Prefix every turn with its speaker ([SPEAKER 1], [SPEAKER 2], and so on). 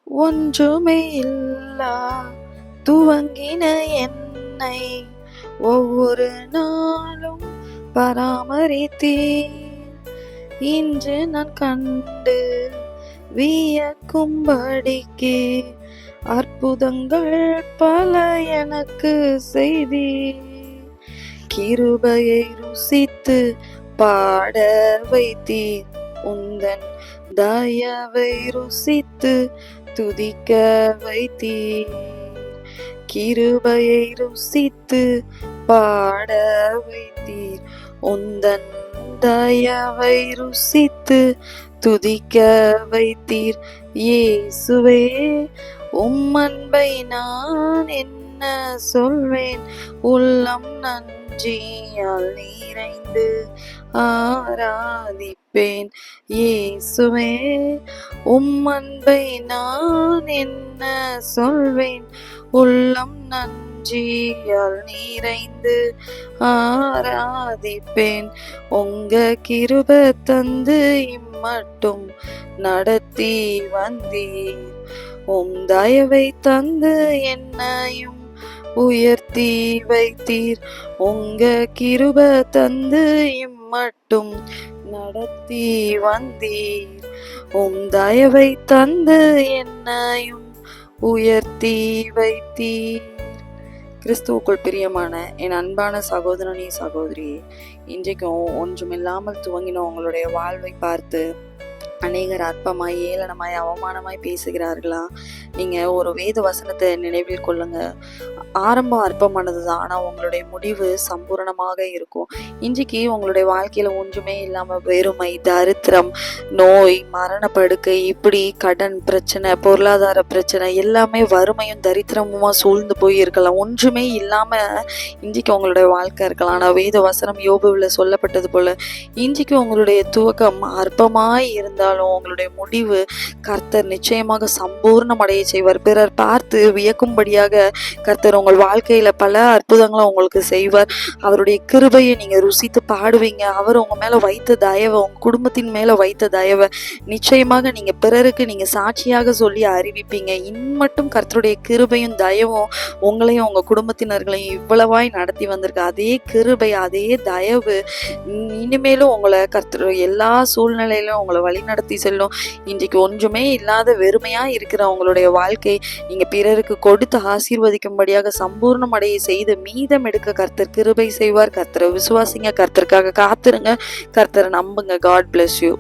[SPEAKER 1] ஒன்றுமே இல்லா துவங்கின என்னை ஒவ்வொரு நாளும் பராமரித்தீர். இன்று நான் கண்டு வியக்கும்படிக்கு அற்புதங்கள் பல எனக்கு செய்தீர். கிருபையை ருசித்து பாட வைத்தீர். உந்தன் தயவை ருசித்து துதிக்க வைத்தீர். கிருபையை ருசித்து பாட வைத்தீர். உந்தன் தயவை ருசித்து துதிக்க வைத்தீர். இயேசுவே, உம் அன்பை நான் என்ன சொல்வேன்? உள்ளம் நன்றியால் நிறைந்து ஆராதிப்பேன். இயேசுவே, உம் அன்பை நான் என்ன சொல்வேன்? உள்ளம் நன்றியால் நிறைந்து ஆராதிப்பேன். உங்க கிருபை தந்து இம்மட்டும் நடத்தி வந்தீர். உம் தயவை தந்து என்னையும் உயர்த்தி வைத்தீர். உங்க கிருபை தந்து இம்மட்டும் நடத்தி வந்தீர். உம் தயவை தந்து என்னையும் உயர்த்தி வைத்தீர். கிறிஸ்துவுக்குள் பிரியமான என் அன்பான சகோதரனே சகோதரியே, இன்றைக்கும் ஒன்றுமில்லாமல் துவங்கின உங்களுடைய வாழ்வை பார்த்து அநேகர் அற்பமாய் ஏளனமாய் அவமானமாய் பேசுகிறார்களா? நீங்க ஒரு வேத வசனத்தை நினைவில் கொள்ளுங்க. ஆரம்பம் அற்பமானதுதான், ஆனா உங்களுடைய முடிவு சம்பூரணமாக இருக்கும். இன்றைக்கு உங்களுடைய வாழ்க்கையில ஒன்றுமே இல்லாம வெறுமை, தரித்திரம், நோய், மரணப்படுக்கை, இப்படி கடன் பிரச்சனை, பொருளாதார பிரச்சனை, எல்லாமே வறுமையும் தரித்திரமுமா சூழ்ந்து போய் இருக்கலாம். ஒன்றுமே இல்லாம இன்றைக்கு உங்களுடைய வாழ்க்கை இருக்கலாம். ஆனா வேத வசனம் யோபுவில் சொல்லப்பட்டது போல இன்றைக்கு உங்களுடைய துவக்கம் அற்பமாய் இருந்தாலும் உங்களுடைய முடிவு கர்த்தர் நிச்சயமாக சம்பூர்ணம் அடைய செய்வார். பிறர் பார்த்து வியக்கும்படியாக கர்த்தர் உங்கள் வாழ்க்கையில பல அற்புதங்களை உங்களுக்கு செய்வார். அவருடைய கிருபையை நீங்க ருசித்து பாடுவீங்க. அவர் உங்க மேல வைத்த தயவை, உங்க குடும்பத்தின் மேல வைத்த தயவை நிச்சயமாக நீங்க பிறருக்கு நீங்க சாட்சியாக சொல்லி அறிவிப்பீங்க. இன்னும் கர்த்தருடைய கிருபையும் தயவும் உங்களையும் உங்க குடும்பத்தினர்களையும் இவ்வளவாய் நடத்தி வந்திருக்கு. அதே கிருபை, அதே தயவு இனிமேலும் உங்களை கர்த்தர் எல்லா சூழ்நிலையிலும் உங்களை வழி நடத்தி செல்லும். இன்றைக்கு ஒன்றுமே இல்லாத வெறுமையா இருக்கிற உங்களுடைய வாழ்க்கை நீங்க பிறருக்கு கொடுத்து ஆசீர்வதிக்கும்படியாக சம்பூர்ணம் அடைய செய்து மீதம் எடுக்க கர்த்தர் கிருபை செய்வார். கர்த்தரை விசுவாசிங்க, கர்த்தருக்காக காத்திருங்க, கர்த்தரை நம்புங்க. God bless you.